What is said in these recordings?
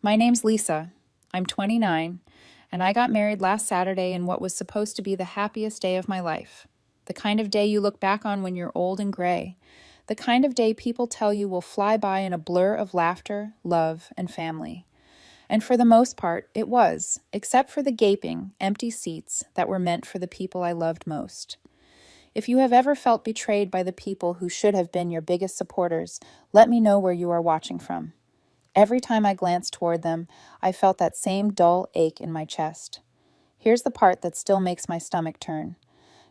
My name's Lisa. I'm 29, and I got married last Saturday in what was supposed to be the happiest day of my life. The kind of day you look back on when you're old and gray. The kind of day people tell you will fly by in a blur of laughter, love, and family. And for the most part, it was, except for the gaping, empty seats that were meant for the people I loved most. If you have ever felt betrayed by the people who should have been your biggest supporters, let me know where you are watching from. Every time I glanced toward them, I felt that same dull ache in my chest. Here's the part that still makes my stomach turn.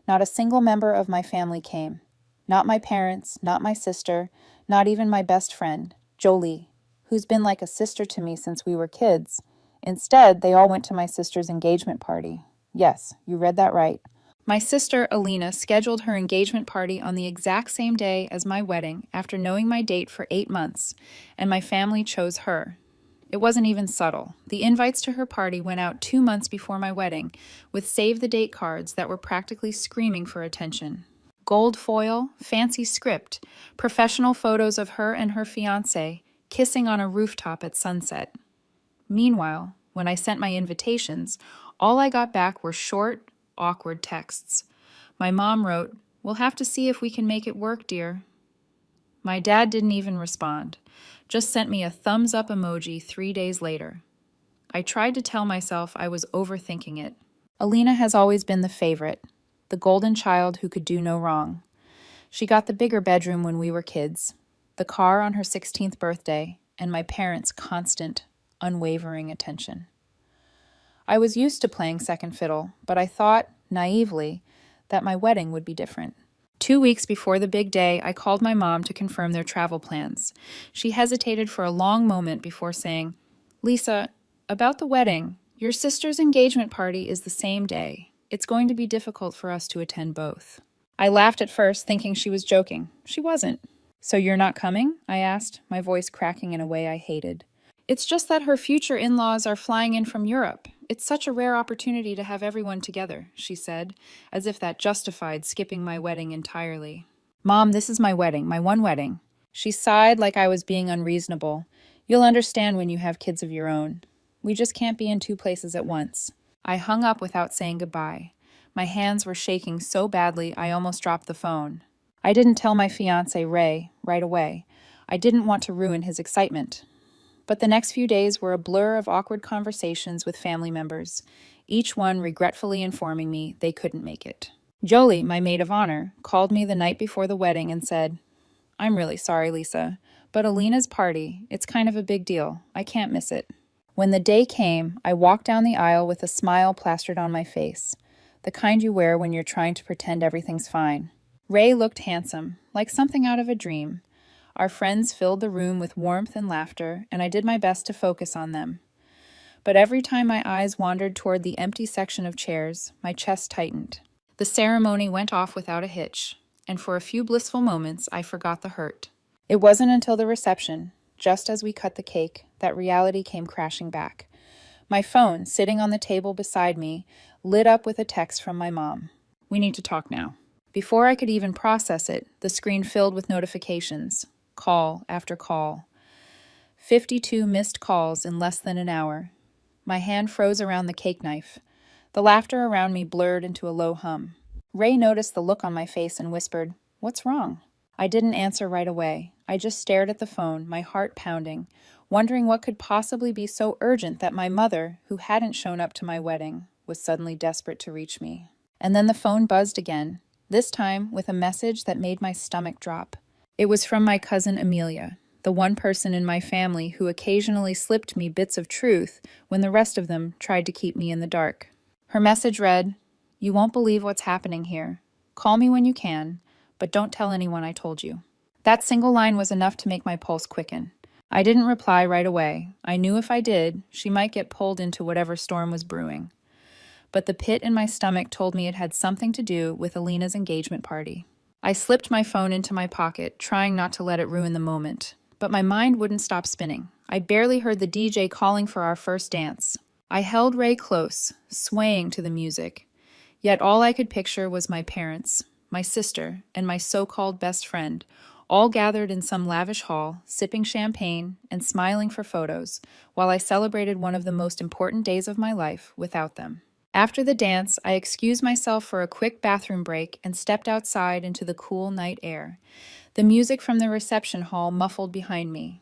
Not a single member of my family came. Not my parents, not my sister, not even my best friend, Jolie, who's been like a sister to me since we were kids. Instead, they all went to my sister's engagement party. Yes, you read that right. My sister, Alina, scheduled her engagement party on the exact same day as my wedding after knowing my date for 8 months, and my family chose her. It wasn't even subtle. The invites to her party went out 2 months before my wedding, with save the date cards that were practically screaming for attention. Gold foil, fancy script, professional photos of her and her fiancé kissing on a rooftop at sunset. Meanwhile, when I sent my invitations, all I got back were short, awkward texts. My mom wrote, "We'll have to see if we can make it work, dear." My dad didn't even respond, just sent me a thumbs up emoji 3 days later. I tried to tell myself I was overthinking it. Alina has always been the favorite, the golden child who could do no wrong. She got the bigger bedroom when we were kids, the car on her 16th birthday, and my parents' constant, unwavering attention. I was used to playing second fiddle, but I thought, naively, that my wedding would be different. 2 weeks before the big day, I called my mom to confirm their travel plans. She hesitated for a long moment before saying, "Lisa, about the wedding, your sister's engagement party is the same day. It's going to be difficult for us to attend both." I laughed at first, thinking she was joking. She wasn't. "So you're not coming?" I asked, my voice cracking in a way I hated. "It's just that her future in-laws are flying in from Europe. It's such a rare opportunity to have everyone together," she said, as if that justified skipping my wedding entirely. "Mom, this is my wedding, my one wedding." She sighed like I was being unreasonable. "You'll understand when you have kids of your own. We just can't be in two places at once." I hung up without saying goodbye. My hands were shaking so badly I almost dropped the phone. I didn't tell my fiancé, Ray, right away. I didn't want to ruin his excitement. But the next few days were a blur of awkward conversations with family members, each one regretfully informing me they couldn't make it. Jolie, my maid of honor, called me the night before the wedding and said, "I'm really sorry, Lisa, but Alina's party, it's kind of a big deal. I can't miss it." When the day came, I walked down the aisle with a smile plastered on my face, the kind you wear when you're trying to pretend everything's fine. Ray looked handsome, like something out of a dream. Our friends filled the room with warmth and laughter, and I did my best to focus on them. But every time my eyes wandered toward the empty section of chairs, my chest tightened. The ceremony went off without a hitch, and for a few blissful moments I forgot the hurt. It wasn't until the reception, just as we cut the cake, that reality came crashing back. My phone, sitting on the table beside me, lit up with a text from my mom. "We need to talk now." Before I could even process it, the screen filled with notifications. Call after call. 52 missed calls in less than an hour. My hand froze around the cake knife. The laughter around me blurred into a low hum. Ray noticed the look on my face and whispered, "What's wrong?" I didn't answer right away. I just stared at the phone, my heart pounding, wondering what could possibly be so urgent that my mother, who hadn't shown up to my wedding, was suddenly desperate to reach me. And then the phone buzzed again, this time with a message that made my stomach drop. It was from my cousin Amelia, the one person in my family who occasionally slipped me bits of truth when the rest of them tried to keep me in the dark. Her message read, "You won't believe what's happening here. Call me when you can, but don't tell anyone I told you." That single line was enough to make my pulse quicken. I didn't reply right away. I knew if I did, she might get pulled into whatever storm was brewing. But the pit in my stomach told me it had something to do with Alina's engagement party. I slipped my phone into my pocket, trying not to let it ruin the moment. But my mind wouldn't stop spinning. I barely heard the DJ calling for our first dance. I held Ray close, swaying to the music. Yet all I could picture was my parents, my sister, and my so-called best friend, all gathered in some lavish hall, sipping champagne and smiling for photos, while I celebrated one of the most important days of my life without them. After the dance, I excused myself for a quick bathroom break and stepped outside into the cool night air. The music from the reception hall muffled behind me.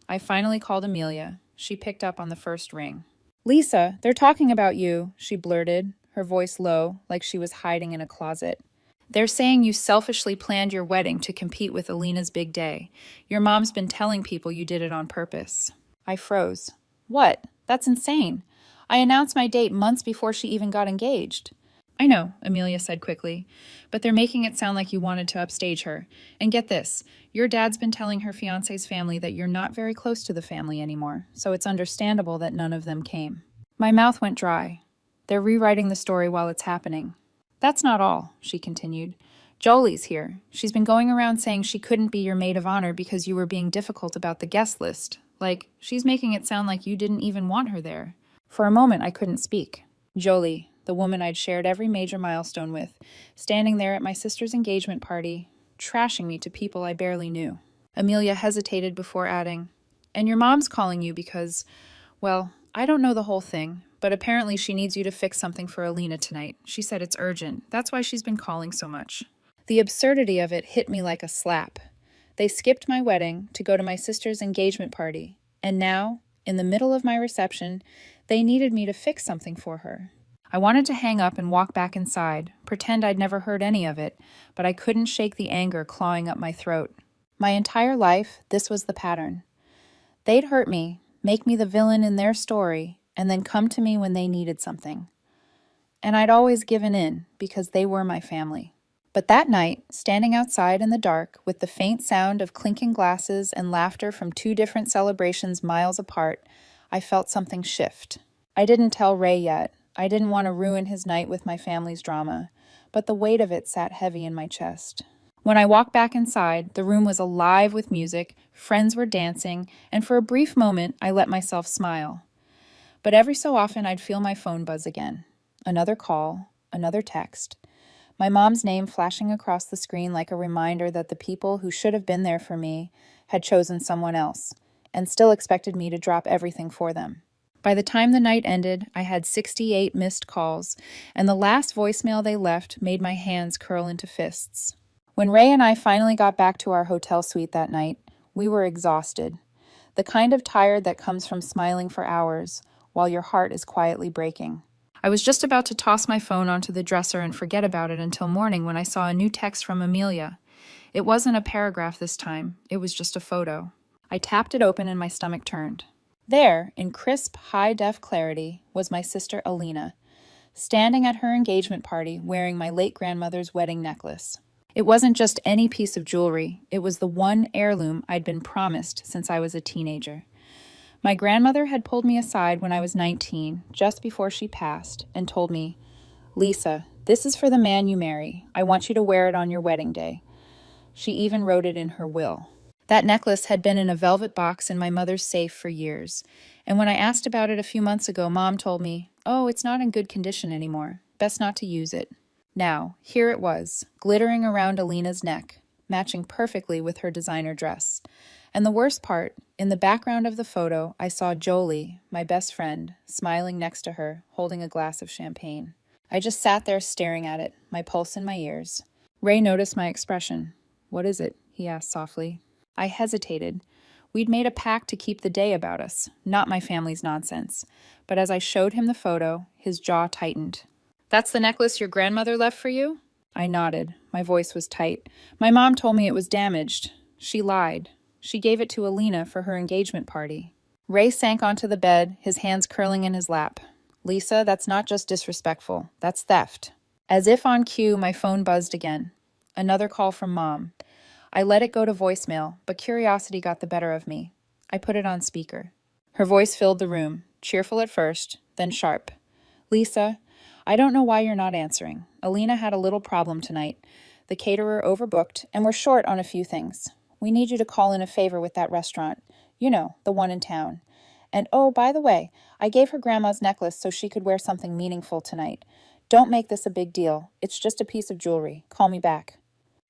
I finally called Amelia. She picked up on the first ring. "Lisa, they're talking about you," she blurted, her voice low, like she was hiding in a closet. "They're saying you selfishly planned your wedding to compete with Alina's big day. Your mom's been telling people you did it on purpose." I froze. "What? That's insane. I announced my date months before she even got engaged." "I know," Amelia said quickly, "but they're making it sound like you wanted to upstage her. And get this, your dad's been telling her fiancé's family that you're not very close to the family anymore, so it's understandable that none of them came." My mouth went dry. They're rewriting the story while it's happening. "That's not all," she continued. "Jolie's here. She's been going around saying she couldn't be your maid of honor because you were being difficult about the guest list. Like, she's making it sound like you didn't even want her there." For a moment, I couldn't speak. Jolie, the woman I'd shared every major milestone with, standing there at my sister's engagement party, trashing me to people I barely knew. Amelia hesitated before adding, "And your mom's calling you because, well, I don't know the whole thing, but apparently she needs you to fix something for Alina tonight. She said it's urgent. That's why she's been calling so much." The absurdity of it hit me like a slap. They skipped my wedding to go to my sister's engagement party, and now, in the middle of my reception, they needed me to fix something for her. I wanted to hang up and walk back inside, pretend I'd never heard any of it, but I couldn't shake the anger clawing up my throat. My entire life, this was the pattern. They'd hurt me, make me the villain in their story, and then come to me when they needed something. And I'd always given in, because they were my family. But that night, standing outside in the dark, with the faint sound of clinking glasses and laughter from two different celebrations miles apart, I felt something shift. I didn't tell Ray yet. I didn't want to ruin his night with my family's drama, but the weight of it sat heavy in my chest. When I walked back inside, the room was alive with music, friends were dancing, and for a brief moment, I let myself smile. But every so often, I'd feel my phone buzz again. Another call, another text. My mom's name flashing across the screen like a reminder that the people who should have been there for me had chosen someone else, and still expected me to drop everything for them. By the time the night ended, I had 68 missed calls, and the last voicemail they left made my hands curl into fists. When Ray and I finally got back to our hotel suite that night, we were exhausted. The kind of tired that comes from smiling for hours, while your heart is quietly breaking. I was just about to toss my phone onto the dresser and forget about it until morning when I saw a new text from Amelia. It wasn't a paragraph this time, it was just a photo. I tapped it open and my stomach turned. There, in crisp, high-def clarity, was my sister Alina, standing at her engagement party wearing my late grandmother's wedding necklace. It wasn't just any piece of jewelry, it was the one heirloom I'd been promised since I was a teenager. My grandmother had pulled me aside when I was 19, just before she passed, and told me, "Lisa, this is for the man you marry. I want you to wear it on your wedding day." She even wrote it in her will. That necklace had been in a velvet box in my mother's safe for years, and when I asked about it a few months ago, Mom told me, "Oh, it's not in good condition anymore. Best not to use it." Now, here it was, glittering around Alina's neck, matching perfectly with her designer dress. And the worst part, in the background of the photo, I saw Jolie, my best friend, smiling next to her, holding a glass of champagne. I just sat there staring at it, my pulse in my ears. Ray noticed my expression. "What is it?" he asked softly. I hesitated. We'd made a pact to keep the day about us, not my family's nonsense. But as I showed him the photo, his jaw tightened. "That's the necklace your grandmother left for you?" I nodded. My voice was tight. "My mom told me it was damaged. She lied. She gave it to Alina for her engagement party." Ray sank onto the bed, his hands curling in his lap. "Lisa, that's not just disrespectful. That's theft." As if on cue, my phone buzzed again. Another call from Mom. I let it go to voicemail, but curiosity got the better of me. I put it on speaker. Her voice filled the room, cheerful at first, then sharp. "Lisa, I don't know why you're not answering. Alina had a little problem tonight. The caterer overbooked, and we're short on a few things. We need you to call in a favor with that restaurant. You know, the one in town. And oh, by the way, I gave her grandma's necklace so she could wear something meaningful tonight. Don't make this a big deal. It's just a piece of jewelry. Call me back."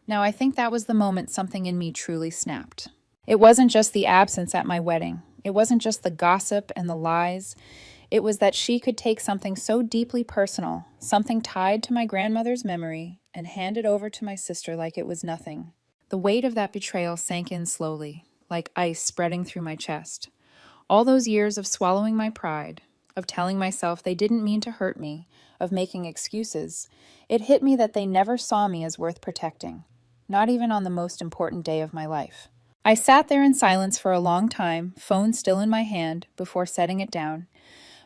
Now, I think that was the moment something in me truly snapped. It wasn't just the absence at my wedding. It wasn't just the gossip and the lies. It was that she could take something so deeply personal, something tied to my grandmother's memory, and hand it over to my sister like it was nothing. The weight of that betrayal sank in slowly, like ice spreading through my chest. All those years of swallowing my pride, of telling myself they didn't mean to hurt me, of making excuses, it hit me that they never saw me as worth protecting, not even on the most important day of my life. I sat there in silence for a long time, phone still in my hand, before setting it down.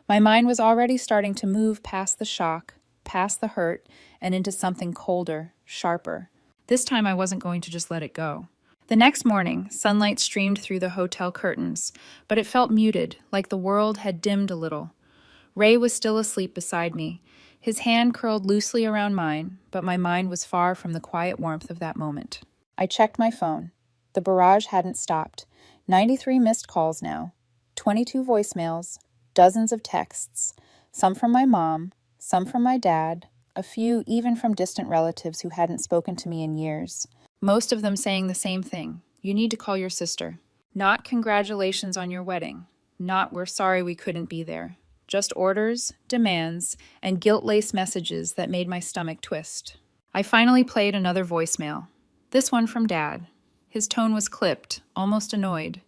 My mind was already starting to move past the shock, past the hurt, and into something colder, sharper. This time I wasn't going to just let it go. The next morning, sunlight streamed through the hotel curtains, but it felt muted, like the world had dimmed a little. Ray was still asleep beside me, his hand curled loosely around mine, but my mind was far from the quiet warmth of that moment. I checked my phone. The barrage hadn't stopped. 93 missed calls now, 22 voicemails, dozens of texts, some from my mom, some from my dad, a few even from distant relatives who hadn't spoken to me in years. Most of them saying the same thing: you need to call your sister. Not congratulations on your wedding. Not we're sorry we couldn't be there. Just orders, demands, and guilt-laced messages that made my stomach twist. I finally played another voicemail. This one from Dad. His tone was clipped, almost annoyed.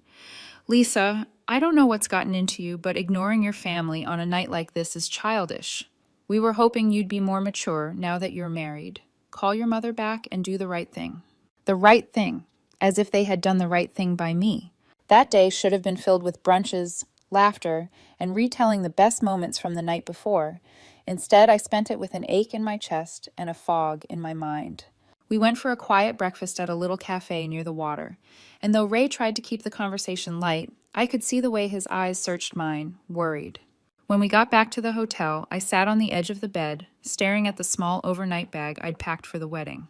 Lisa, I don't know what's gotten into you, but ignoring your family on a night like this is childish. We were hoping you'd be more mature now that you're married. Call your mother back and do the right thing. The right thing, as if they had done the right thing by me. That day should have been filled with brunches, laughter, and retelling the best moments from the night before. Instead, I spent it with an ache in my chest and a fog in my mind. We went for a quiet breakfast at a little cafe near the water, and though Ray tried to keep the conversation light, I could see the way his eyes searched mine, worried. When we got back to the hotel, I sat on the edge of the bed, staring at the small overnight bag I'd packed for the wedding.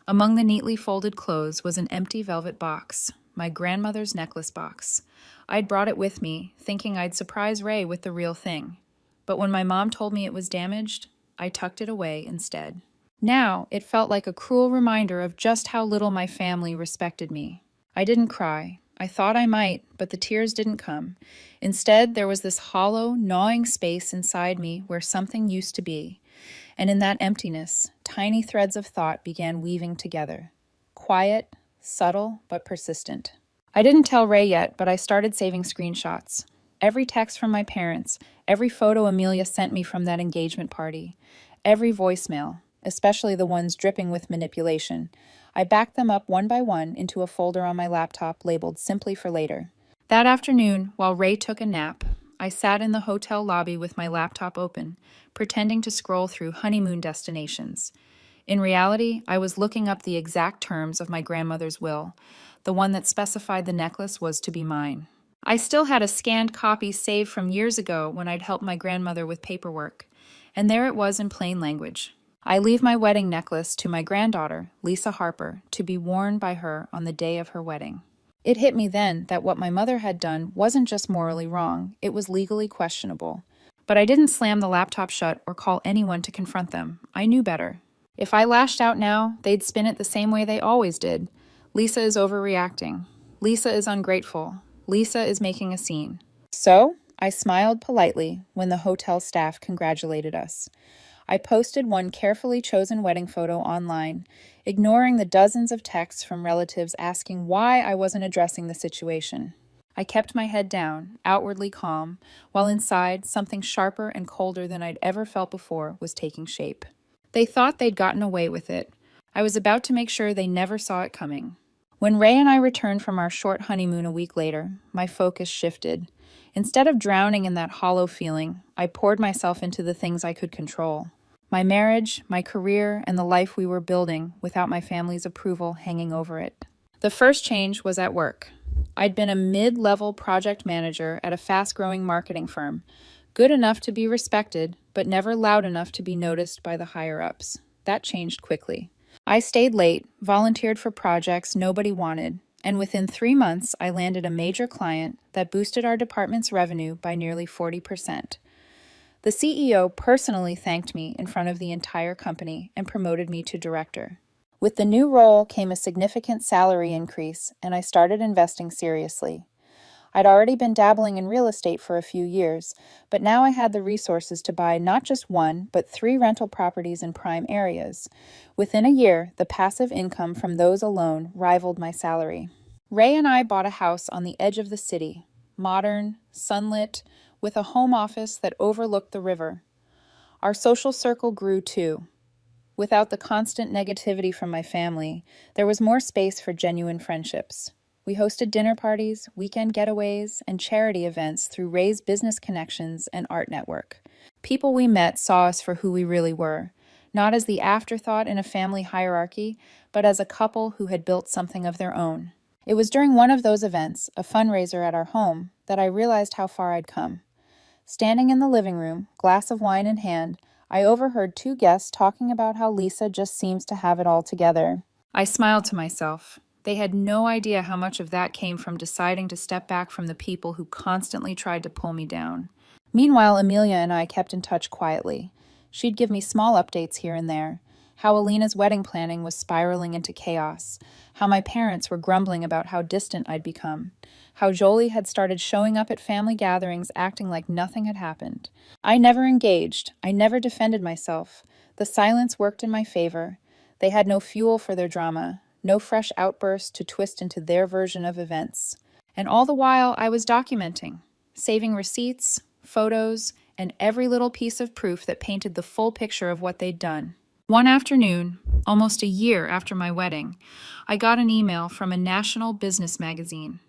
Among the neatly folded clothes was an empty velvet box, my grandmother's necklace box. I'd brought it with me, thinking I'd surprise Ray with the real thing. But when my mom told me it was damaged, I tucked it away instead. Now, it felt like a cruel reminder of just how little my family respected me. I didn't cry. I thought I might, but the tears didn't come. Instead, there was this hollow, gnawing space inside me where something used to be. And in that emptiness, tiny threads of thought began weaving together. Quiet, subtle, but persistent. I didn't tell Ray yet, but I started saving screenshots. Every text from my parents, every photo Amelia sent me from that engagement party, every voicemail, especially the ones dripping with manipulation. I backed them up one by one into a folder on my laptop labeled Simply for Later. That afternoon, while Ray took a nap, I sat in the hotel lobby with my laptop open, pretending to scroll through honeymoon destinations. In reality, I was looking up the exact terms of my grandmother's will, the one that specified the necklace was to be mine. I still had a scanned copy saved from years ago when I'd helped my grandmother with paperwork, and there it was in plain language. I leave my wedding necklace to my granddaughter, Lisa Harper, to be worn by her on the day of her wedding. It hit me then that what my mother had done wasn't just morally wrong, it was legally questionable. But I didn't slam the laptop shut or call anyone to confront them. I knew better. If I lashed out now, they'd spin it the same way they always did. Lisa is overreacting. Lisa is ungrateful. Lisa is making a scene. So, I smiled politely when the hotel staff congratulated us. I posted one carefully chosen wedding photo online, ignoring the dozens of texts from relatives asking why I wasn't addressing the situation. I kept my head down, outwardly calm, while inside, something sharper and colder than I'd ever felt before was taking shape. They thought they'd gotten away with it. I was about to make sure they never saw it coming. When Ray and I returned from our short honeymoon a week later, my focus shifted. Instead of drowning in that hollow feeling, I poured myself into the things I could control. My marriage, my career, and the life we were building without my family's approval hanging over it. The first change was at work. I'd been a mid-level project manager at a fast-growing marketing firm, good enough to be respected, but never loud enough to be noticed by the higher-ups. That changed quickly. I stayed late, volunteered for projects nobody wanted, and within 3 months I landed a major client that boosted our department's revenue by nearly 40%. The CEO personally thanked me in front of the entire company and promoted me to director. With the new role came a significant salary increase, and I started investing seriously. I'd already been dabbling in real estate for a few years, but now I had the resources to buy not just one, but 3 rental properties in prime areas. Within a year, the passive income from those alone rivaled my salary. Ray and I bought a house on the edge of the city, modern, sunlit, with a home office that overlooked the river. Our social circle grew too. Without the constant negativity from my family, there was more space for genuine friendships. We hosted dinner parties, weekend getaways, and charity events through Ray's business connections and art network. People we met saw us for who we really were, not as the afterthought in a family hierarchy, but as a couple who had built something of their own. It was during one of those events, a fundraiser at our home, that I realized how far I'd come. Standing in the living room, glass of wine in hand, I overheard 2 guests talking about how Lisa just seems to have it all together. I smiled to myself. They had no idea how much of that came from deciding to step back from the people who constantly tried to pull me down. Meanwhile, Amelia and I kept in touch quietly. She'd give me small updates here and there. How Alina's wedding planning was spiraling into chaos. How my parents were grumbling about how distant I'd become. How Jolie had started showing up at family gatherings acting like nothing had happened. I never engaged. I never defended myself. The silence worked in my favor. They had no fuel for their drama. No fresh outburst to twist into their version of events. And all the while, I was documenting, saving receipts, photos, and every little piece of proof that painted the full picture of what they'd done. One afternoon, almost a year after my wedding, I got an email from a national business magazine.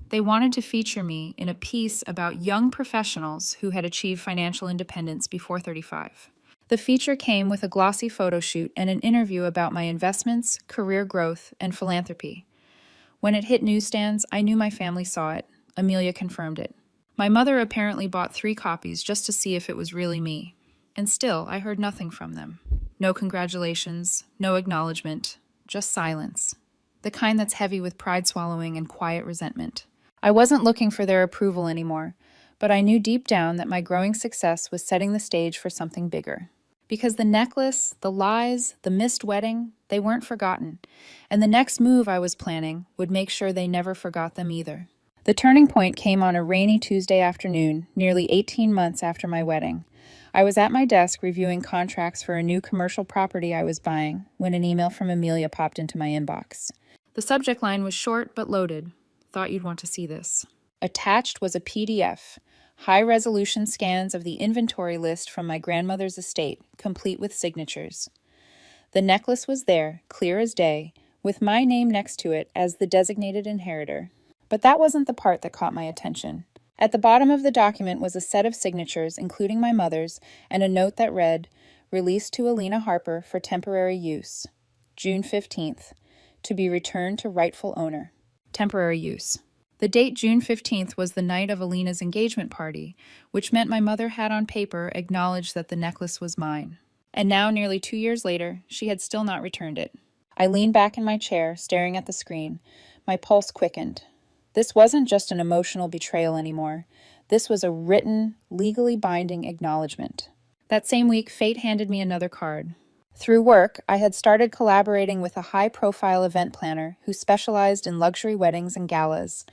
They wanted to feature me in a piece about young professionals who had achieved financial independence before 35. The feature came with a glossy photo shoot and an interview about my investments, career growth, and philanthropy. When it hit newsstands, I knew my family saw it. Amelia confirmed it. My mother apparently bought 3 copies just to see if it was really me. And still, I heard nothing from them. No congratulations, no acknowledgement, just silence. The kind that's heavy with pride swallowing and quiet resentment. I wasn't looking for their approval anymore, but I knew deep down that my growing success was setting the stage for something bigger. Because the necklace, the lies, the missed wedding, they weren't forgotten, and the next move I was planning would make sure they never forgot them either. The turning point came on a rainy Tuesday afternoon, nearly 18 months after my wedding. I was at my desk reviewing contracts for a new commercial property I was buying when an email from Amelia popped into my inbox. The subject line was short but loaded. Thought you'd want to see this. Attached was a PDF. High-resolution scans of the inventory list from my grandmother's estate, complete with signatures. The necklace was there, clear as day, with my name next to it as the designated inheritor. But that wasn't the part that caught my attention. At the bottom of the document was a set of signatures, including my mother's, and a note that read, "Released to Alina Harper for temporary use. June 15th. To be returned to rightful owner." Temporary use. The date June 15th was the night of Alina's engagement party, which meant my mother had on paper acknowledged that the necklace was mine. And now, nearly 2 years later, she had still not returned it. I leaned back in my chair, staring at the screen. My pulse quickened. This wasn't just an emotional betrayal anymore. This was a written, legally binding acknowledgement. That same week, fate handed me another card. Through work, I had started collaborating with a high-profile event planner who specialized in luxury weddings and galas.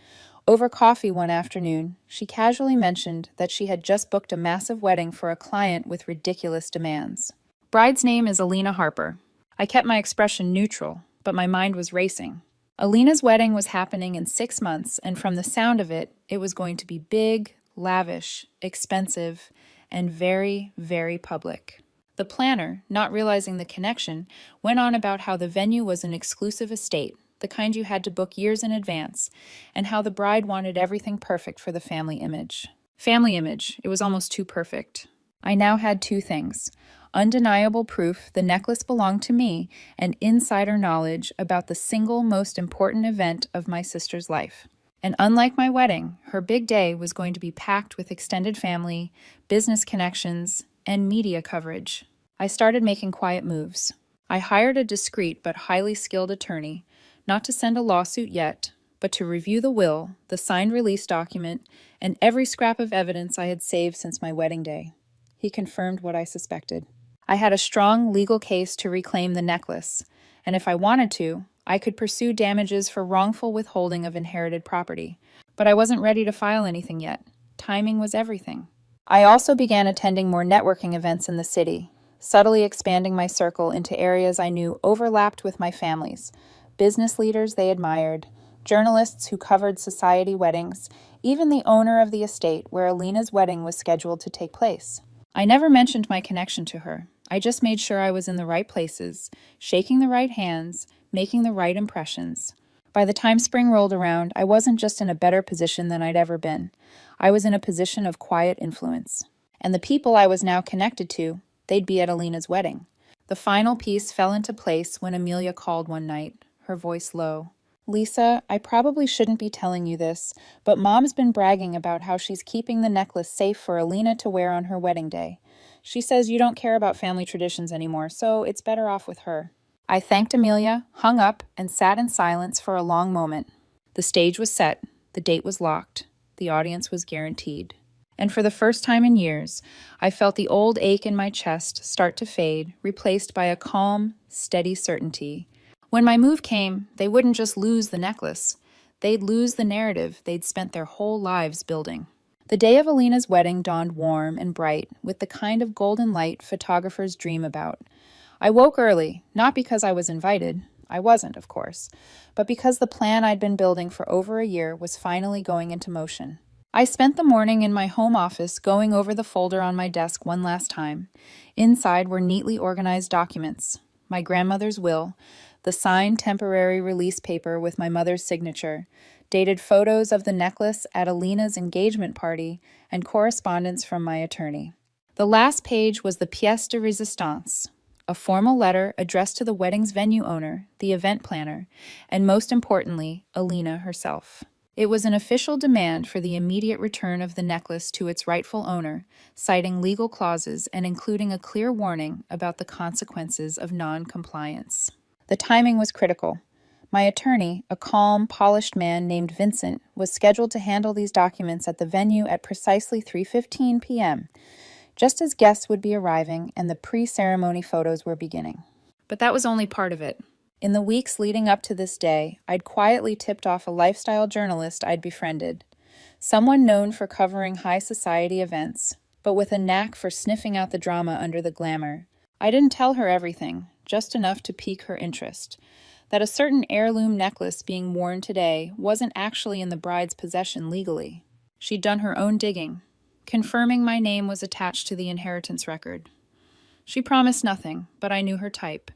Over coffee one afternoon, she casually mentioned that she had just booked a massive wedding for a client with ridiculous demands. Bride's name is Alina Harper. I kept my expression neutral, but my mind was racing. Alina's wedding was happening in 6 months, and from the sound of it, it was going to be big, lavish, expensive, and very, very public. The planner, not realizing the connection, went on about how the venue was an exclusive estate, the kind you had to book years in advance, and how the bride wanted everything perfect for the family image. Family image, it was almost too perfect. I now had 2 things: undeniable proof the necklace belonged to me, and insider knowledge about the single most important event of my sister's life. And unlike my wedding, her big day was going to be packed with extended family, business connections, and media coverage. I started making quiet moves. I hired a discreet but highly skilled attorney, not to send a lawsuit yet, but to review the will, the signed release document, and every scrap of evidence I had saved since my wedding day. He confirmed what I suspected. I had a strong legal case to reclaim the necklace, And if I wanted to, I could pursue damages for wrongful withholding of inherited property. But I wasn't ready to file anything yet. Timing was everything. I also began attending more networking events in the city, subtly expanding my circle into areas I knew overlapped with my family's, business leaders they admired, journalists who covered society weddings, even the owner of the estate where Alina's wedding was scheduled to take place. I never mentioned my connection to her. I just made sure I was in the right places, shaking the right hands, making the right impressions. By the time spring rolled around, I wasn't just in a better position than I'd ever been. I was in a position of quiet influence. And the people I was now connected to, they'd be at Alina's wedding. The final piece fell into place when Amelia called one night, her voice low. Lisa, I probably shouldn't be telling you this, but Mom's been bragging about how she's keeping the necklace safe for Alina to wear on her wedding day. She says you don't care about family traditions anymore, so it's better off with her. I thanked Amelia, hung up, and sat in silence for a long moment. The stage was set, the date was locked, the audience was guaranteed. And for the first time in years, I felt the old ache in my chest start to fade, replaced by a calm, steady certainty. When my move came, they wouldn't just lose the necklace. They'd lose the narrative they'd spent their whole lives building. The day of Alina's wedding dawned warm and bright, with the kind of golden light photographers dream about. I woke early, not because I was invited. I wasn't, of course, but because the plan I'd been building for over a year was finally going into motion. I spent the morning in my home office going over the folder on my desk one last time. Inside were neatly organized documents: my grandmother's will, the signed temporary release paper with my mother's signature, dated photos of the necklace at Alina's engagement party, and correspondence from my attorney. The last page was the pièce de résistance, a formal letter addressed to the wedding's venue owner, the event planner, and most importantly, Alina herself. It was an official demand for the immediate return of the necklace to its rightful owner, citing legal clauses and including a clear warning about the consequences of non-compliance. The timing was critical. My attorney, a calm, polished man named Vincent, was scheduled to handle these documents at the venue at precisely 3:15 p.m., just as guests would be arriving and the pre-ceremony photos were beginning. But that was only part of it. In the weeks leading up to this day, I'd quietly tipped off a lifestyle journalist I'd befriended, someone known for covering high society events, but with a knack for sniffing out the drama under the glamour. I didn't tell her everything, just enough to pique her interest. That a certain heirloom necklace being worn today wasn't actually in the bride's possession legally. She'd done her own digging, confirming my name was attached to the inheritance record. She promised nothing, but I knew her type.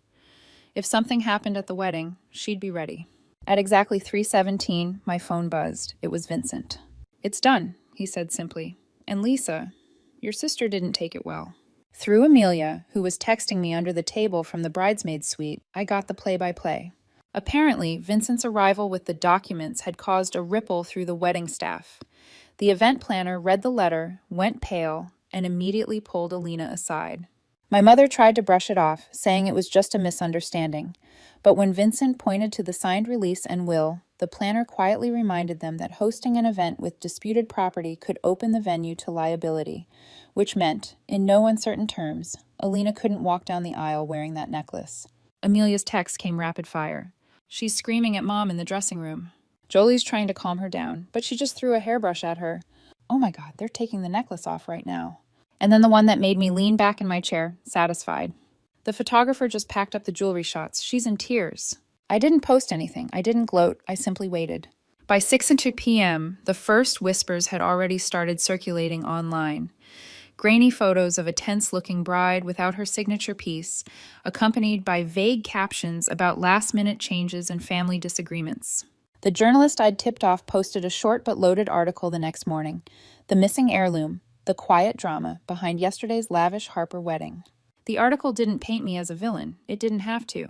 If something happened at the wedding, she'd be ready. At exactly 3:17, my phone buzzed. It was Vincent. "It's done," he said simply. "And Lisa, your sister didn't take it well." Through Amelia, who was texting me under the table from the bridesmaid's suite, I got the play-by-play. Apparently, Vincent's arrival with the documents had caused a ripple through the wedding staff. The event planner read the letter, went pale, and immediately pulled Alina aside. My mother tried to brush it off, saying it was just a misunderstanding. But when Vincent pointed to the signed release and will, the planner quietly reminded them that hosting an event with disputed property could open the venue to liability, which meant, in no uncertain terms, Alina couldn't walk down the aisle wearing that necklace. Amelia's text came rapid fire. "She's screaming at Mom in the dressing room. Jolie's trying to calm her down, but she just threw a hairbrush at her. Oh my God, they're taking the necklace off right now." And then the one that made me lean back in my chair, satisfied. "The photographer just packed up the jewelry shots. She's in tears." I didn't post anything. I didn't gloat. I simply waited. By 6 p.m., the first whispers had already started circulating online. Grainy photos of a tense-looking bride without her signature piece, accompanied by vague captions about last-minute changes and family disagreements. The journalist I'd tipped off posted a short but loaded article the next morning. The missing heirloom, the quiet drama behind yesterday's lavish Harper wedding. The article didn't paint me as a villain. It didn't have to.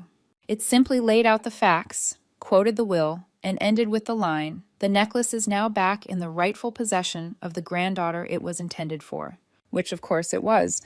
It simply laid out the facts, quoted the will, and ended with the line, "The necklace is now back in the rightful possession of the granddaughter it was intended for." Which, of course, it was,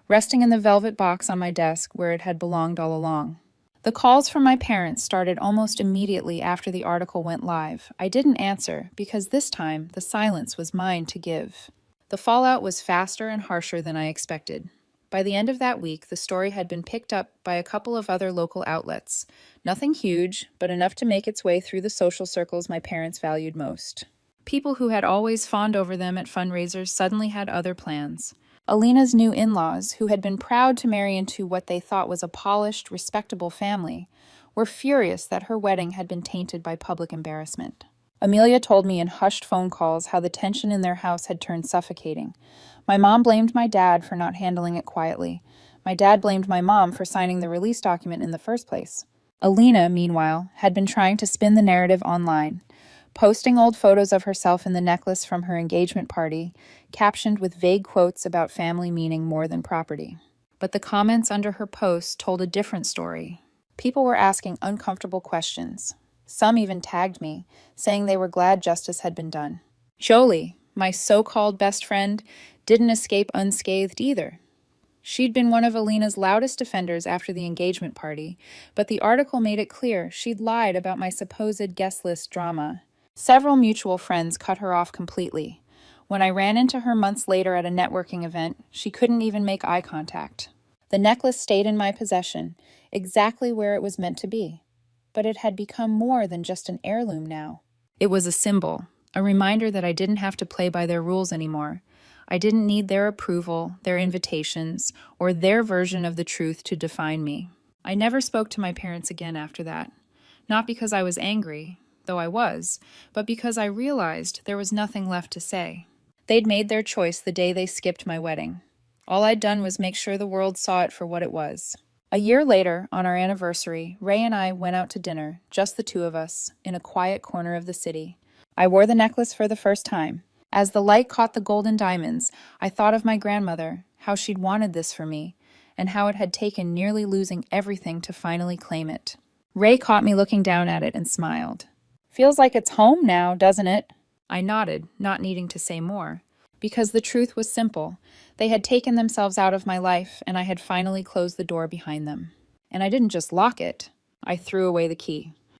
resting in the velvet box on my desk where it had belonged all along. The calls from my parents started almost immediately after the article went live. I didn't answer, because this time the silence was mine to give. The fallout was faster and harsher than I expected. By the end of that week, the story had been picked up by a couple of other local outlets. Nothing huge, but enough to make its way through the social circles my parents valued most. People who had always fawned over them at fundraisers suddenly had other plans. Alina's new in-laws, who had been proud to marry into what they thought was a polished, respectable family, were furious that her wedding had been tainted by public embarrassment. Amelia told me in hushed phone calls how the tension in their house had turned suffocating. My mom blamed my dad for not handling it quietly. My dad blamed my mom for signing the release document in the first place. Alina, meanwhile, had been trying to spin the narrative online, posting old photos of herself in the necklace from her engagement party, captioned with vague quotes about family meaning more than property. But the comments under her posts told a different story. People were asking uncomfortable questions. Some even tagged me, saying they were glad justice had been done. Jolie, my so-called best friend, didn't escape unscathed either. She'd been one of Alina's loudest defenders after the engagement party, but the article made it clear she'd lied about my supposed guest list drama. Several mutual friends cut her off completely. When I ran into her months later at a networking event, she couldn't even make eye contact. The necklace stayed in my possession, exactly where it was meant to be. But it had become more than just an heirloom now. It was a symbol, a reminder that I didn't have to play by their rules anymore. I didn't need their approval, their invitations, or their version of the truth to define me. I never spoke to my parents again after that. Not because I was angry, though I was, but because I realized there was nothing left to say. They'd made their choice the day they skipped my wedding. All I'd done was make sure the world saw it for what it was. A year later, on our anniversary, Ray and I went out to dinner, just the two of us, in a quiet corner of the city. I wore the necklace for the first time. As the light caught the golden diamonds, I thought of my grandmother, how she'd wanted this for me, and how it had taken nearly losing everything to finally claim it. Ray caught me looking down at it and smiled. "Feels like it's home now, doesn't it?" I nodded, not needing to say more. Because the truth was simple. They had taken themselves out of my life, and I had finally closed the door behind them. And I didn't just lock it. I threw away the key.